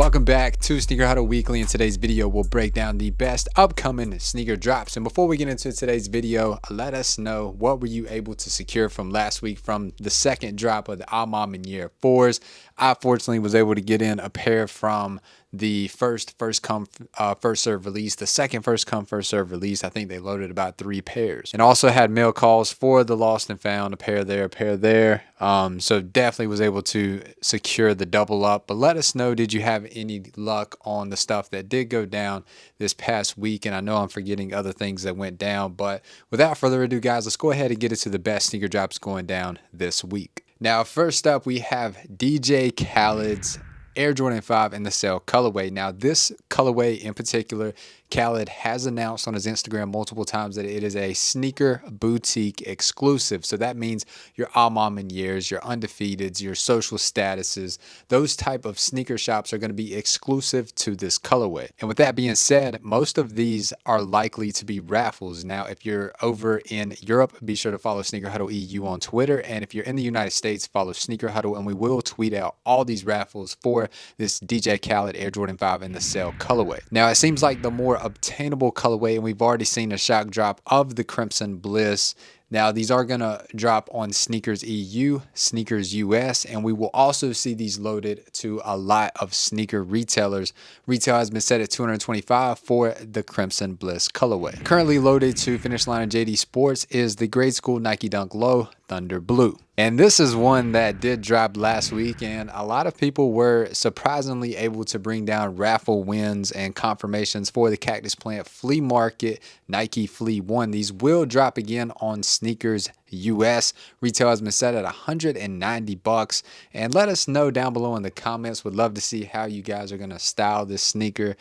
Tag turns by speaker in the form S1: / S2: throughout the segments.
S1: Welcome back to Sneaker Huddle Weekly. In today's video, we'll break down the best upcoming sneaker drops. And before we get into today's video, let us know what were you able to secure from last week from the second drop of the Mom and Year 4s. I fortunately was able to get in a pair from the first come first serve release, the second first come first serve release. I think they loaded about 3 pairs, and also had mail calls for the lost and found, a pair there, a pair there. So definitely was able to secure the double up. But let us know, did you have any luck on the stuff that did go down this past week? And I know I'm forgetting other things that went down, but without further ado, guys, let's go ahead and get into the best sneaker drops going down this week. Now, first up, we have DJ Khaled's Air Jordan 5 in the Cell colorway. Now, this colorway in particular, Khaled has announced on his Instagram multiple times that it is a sneaker boutique exclusive. So that means your Mom and Years, your Undefeateds, your Social Statuses, those type of sneaker shops are going to be exclusive to this colorway. And with that being said, most of these are likely to be raffles. Now, if you're over in Europe, be sure to follow Sneaker Huddle EU on Twitter. And if you're in the United States, follow Sneaker Huddle, and we will tweet out all these raffles for this DJ Khaled Air Jordan 5 in the Cell colorway. Now, it seems like the more obtainable colorway, and we've already seen a shock drop of the Crimson Bliss. Now, these are going to drop on Sneakers EU, Sneakers US, and we will also see these loaded to a lot of sneaker retailers. Retail has been set at $225 for the Crimson Bliss colorway. Currently loaded to Finish Line and JD Sports is the Grade School Nike Dunk Low Thunder Blue. And this is one that did drop last week, and a lot of people were surprisingly able to bring down raffle wins and confirmations for the Cactus Plant Flea Market Nike Flea 1. These will drop again on Sneakers US. Retail has been set at $190. And let us know down below in the comments. Would love to see how you guys are going to style this sneaker.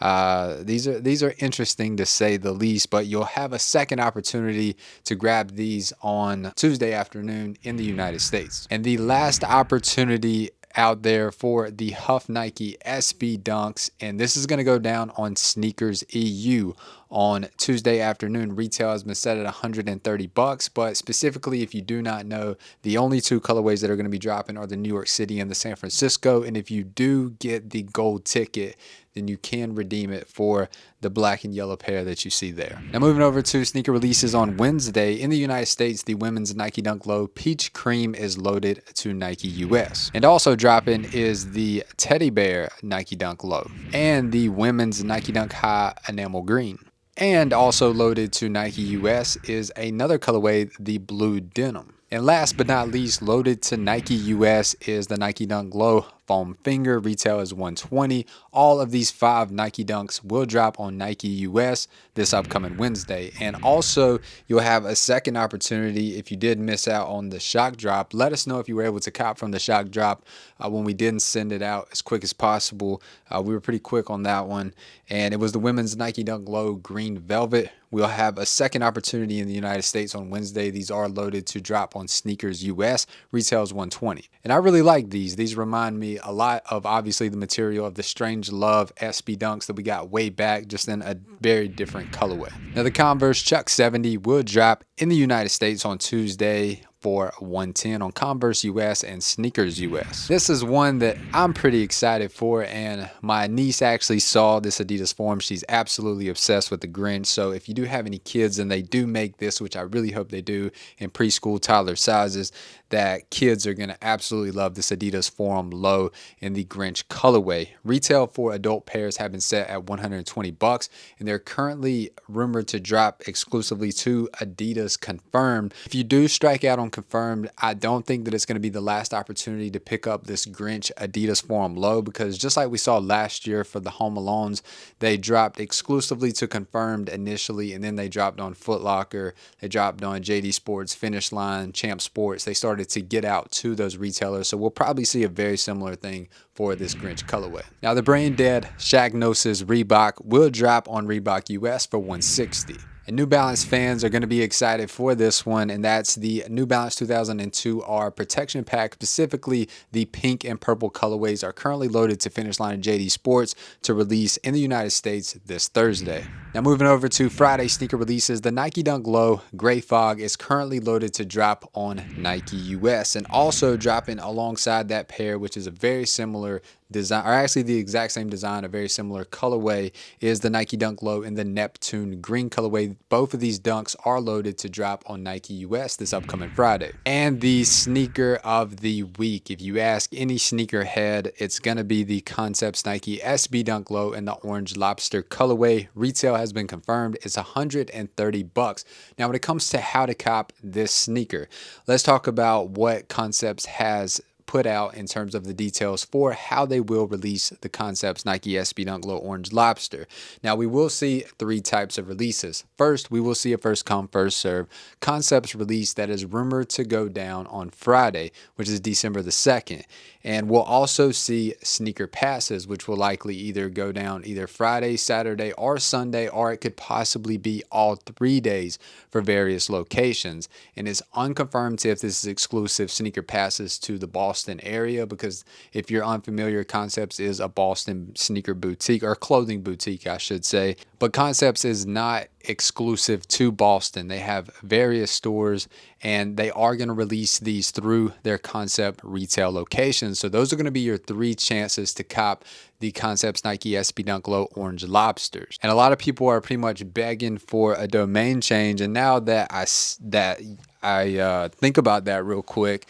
S1: These are interesting to say the least, but you'll have a second opportunity to grab these on Tuesday afternoon in the United States. And the last opportunity out there for the Huff Nike SB Dunks, and this is going to go down on Sneakers EU on Tuesday afternoon. Retail has been set at $130, but specifically, if you do not know, the only 2 colorways that are going to be dropping are the New York City and the San Francisco. And if you do get the gold ticket, then you can redeem it for the black and yellow pair that you see there. Now, moving over to sneaker releases on Wednesday. In the United States, the women's Nike Dunk Low Peach Cream is loaded to Nike US. And also dropping is the Teddy Bear Nike Dunk Low and the women's Nike Dunk High Enamel Green. And also loaded to Nike US is another colorway, the Blue Denim. And last but not least, loaded to Nike US is the Nike Dunk Low Foam Finger. Retail is $120. All of these 5 Nike Dunks will drop on Nike US this upcoming Wednesday. And also, you'll have a second opportunity if you did miss out on the shock drop. Let us know if you were able to cop from the shock drop when we didn't send it out as quick as possible. We were pretty quick on that one. And it was the women's Nike Dunk Low Green Velvet. We'll have a second opportunity in the United States on Wednesday. These are loaded to drop on Sneakers US. Retail is $120. And I really like these. These remind me a lot of, obviously, the material of the Strange Love SB Dunks that we got way back, just in a very different colorway. Now, the Converse Chuck 70 will drop in the United States on Tuesday for $110 on Converse US and Sneakers US. This is one that I'm pretty excited for, and my niece actually saw this Adidas Forum. She's absolutely obsessed with the Grinch. So if you do have any kids and they do make this, which I really hope they do, in preschool toddler sizes, that kids are going to absolutely love this Adidas Forum Low in the Grinch colorway. Retail for adult pairs have been set at $120, and they're currently rumored to drop exclusively to Adidas Confirmed. If you do strike out on Confirmed, I don't think that it's going to be the last opportunity to pick up this Grinch Adidas Forum Low, because just like we saw last year for the Home Alones, they dropped exclusively to Confirmed initially, and then they dropped on Foot Locker, they dropped on JD Sports, Finish Line, Champ Sports. They started to get out to those retailers, so we'll probably see a very similar thing for this Grinch colorway. Now, the brain dead Shaqnosis Reebok will drop on Reebok US for $160. And New Balance fans are going to be excited for this one, and that's the New Balance 2002R Protection Pack. Specifically, the pink and purple colorways are currently loaded to Finish Line and JD Sports to release in the United States this Thursday. Now, moving over to Friday sneaker releases, the Nike Dunk Low Gray Fog is currently loaded to drop on Nike US, and also dropping alongside that pair, which is a very similar design, or actually the exact same design, a very similar colorway, is the Nike Dunk Low in the Neptune green colorway. Both of these dunks are loaded to drop on Nike US this upcoming Friday. And the sneaker of the week, if you ask any sneakerhead, it's going to be the Concepts Nike SB Dunk Low in the orange lobster colorway. Retail has been confirmed. It's $130. Now, when it comes to how to cop this sneaker, let's talk about what Concepts has put out in terms of the details for how they will release the Concepts Nike SB Dunk Low Orange Lobster. Now, we will see 3 types of releases. First, we will see a first come, first serve Concepts release that is rumored to go down on Friday, which is December the 2nd. And we'll also see sneaker passes, which will likely either go down either Friday, Saturday, or Sunday, or it could possibly be all 3 days for various locations. And it's unconfirmed if this is exclusive sneaker passes to the Boston area, because if you're unfamiliar, Concepts is a Boston sneaker boutique, or clothing boutique, I should say. But Concepts is not exclusive to Boston. They have various stores, and they are going to release these through their Concept retail locations. So those are going to be your 3 chances to cop the Concepts Nike SB Dunk Low Orange Lobsters. And a lot of people are pretty much begging for a domain change. And now that I think about that real quick,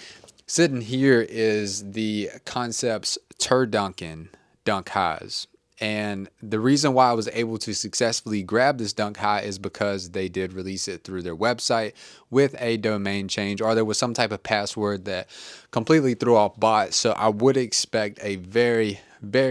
S1: sitting here is the Concepts Turduncan Dunk Highs. And the reason why I was able to successfully grab this dunk high is because they did release it through their website with a domain change, or there was some type of password that completely threw off bots. So I would expect a very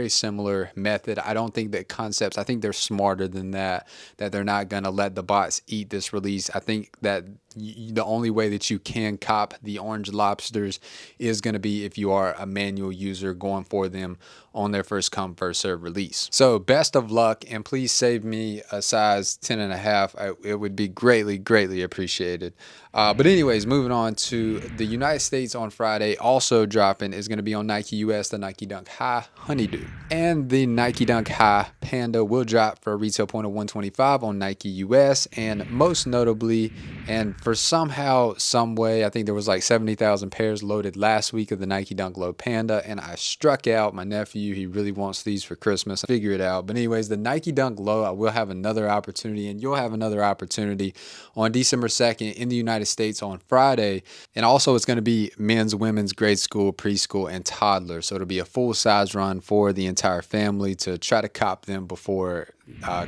S1: similar method. I don't think that Concepts, I think they're smarter than that they're not going to let the bots eat this release. I think that the only way that you can cop the orange lobsters is going to be if you are a manual user going for them on their first come, first serve release. So best of luck, and please save me a size 10.5. It would be greatly appreciated. But anyways, moving on to the United States on Friday, also dropping is going to be on Nike US, the Nike Dunk High Honeydew. And the Nike Dunk High Panda will drop for a retail point of $125 on Nike US. And most notably, and for somehow, some way, I think there was like 70,000 pairs loaded last week of the Nike Dunk Low Panda, and I struck out my nephew. He really wants these for Christmas. Figure it out. But anyways, the Nike Dunk Low, I will have another opportunity, and you'll have another opportunity on December 2nd in the United States on Friday. And also it's going to be men's, women's, grade school, preschool, and toddler. So it'll be a full size run for the entire family to try to cop them before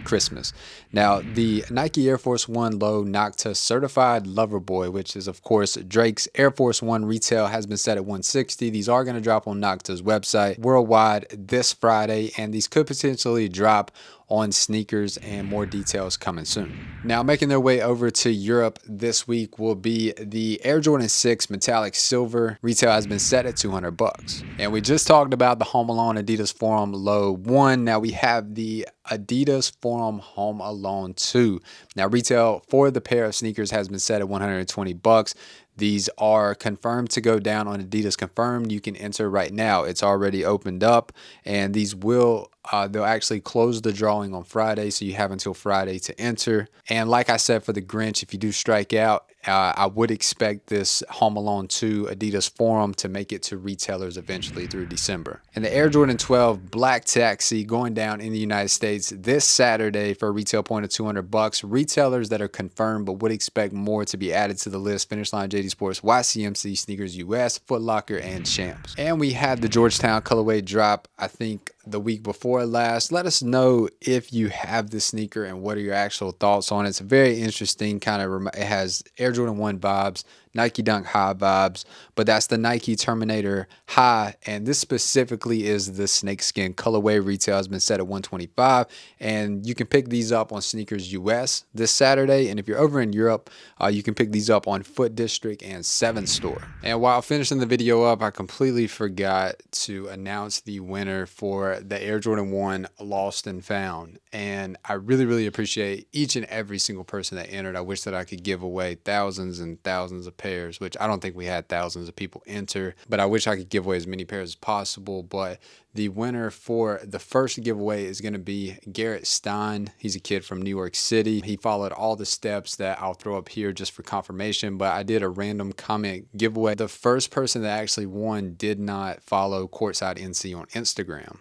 S1: Christmas. Now, the Nike Air Force One Low NOCTA Certified Lover Boy, which is of course Drake's Air Force One, retail has been set at $160. These are going to drop on NOCTA's website worldwide this Friday, and these could potentially drop on sneakers, and more details coming soon. Now, making their way over to Europe this week will be the Air Jordan 6 Metallic Silver. Retail has been set at $200. And we just talked about the Home Alone Adidas Forum Low 1. Now we have the Adidas Forum Home Alone 2. Now retail for the pair of sneakers has been set at $120. These are confirmed to go down on Adidas Confirmed. You can enter right now. It's already opened up, and these will they'll actually close the drawing on Friday, so you have until Friday to enter. And like I said, for the Grinch, if you do strike out, I would expect this Home Alone 2 Adidas Forum to make it to retailers eventually through December. And the Air Jordan 12 Black Taxi going down in the United States this Saturday for a retail point of $200. Retailers that are confirmed but would expect more to be added to the list: Finish Line, JD Sports, YCMC, Sneakers US, Foot Locker, and Champs. And we had the Georgetown colorway drop, I think, the week before last. Let us know if you have the sneaker and what are your actual thoughts on it. It's very interesting, kind of it has Air Jordan 1 vibes, Nike Dunk High vibes, but that's the Nike Terminator High, and this specifically is the Snakeskin colorway. Retail has been set at $125, and you can pick these up on Sneakers US this Saturday, and if you're over in Europe, you can pick these up on Foot District and 7 Store. And while finishing the video up, I completely forgot to announce the winner for the Air Jordan 1 Lost and Found, and I really appreciate each and every single person that entered. I wish that I could give away thousands and thousands of pairs, which I don't think we had thousands of people enter, but I wish I could give away as many pairs as possible. But the winner for the first giveaway is going to be Garrett Stein. He's a kid from New York City. He followed all the steps that I'll throw up here just for confirmation, but I did a random comment giveaway. The first person that actually won did not follow Courtside NC on Instagram.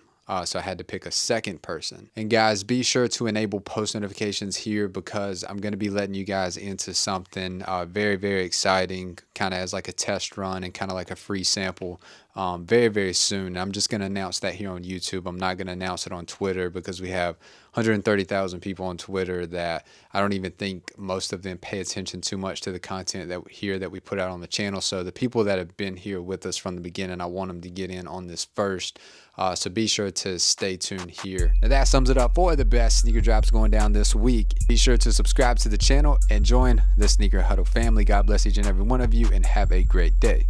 S1: So I had to pick a second person. And guys, be sure to enable post notifications here, because I'm going to be letting you guys into something very, very exciting, kind of as like a test run and kind of like a free sample very, very soon. I'm just going to announce that here on YouTube. I'm not going to announce it on Twitter, because we have 130,000 people on Twitter that I don't even think most of them pay attention too much to the content that we put out on the channel. So the people that have been here with us from the beginning, I want them to get in on this first. So be sure to stay tuned here. Now that sums it up for the best sneaker drops going down this week. Be sure to subscribe to the channel and join the Sneaker Huddle family. God bless each and every one of you, and have a great day.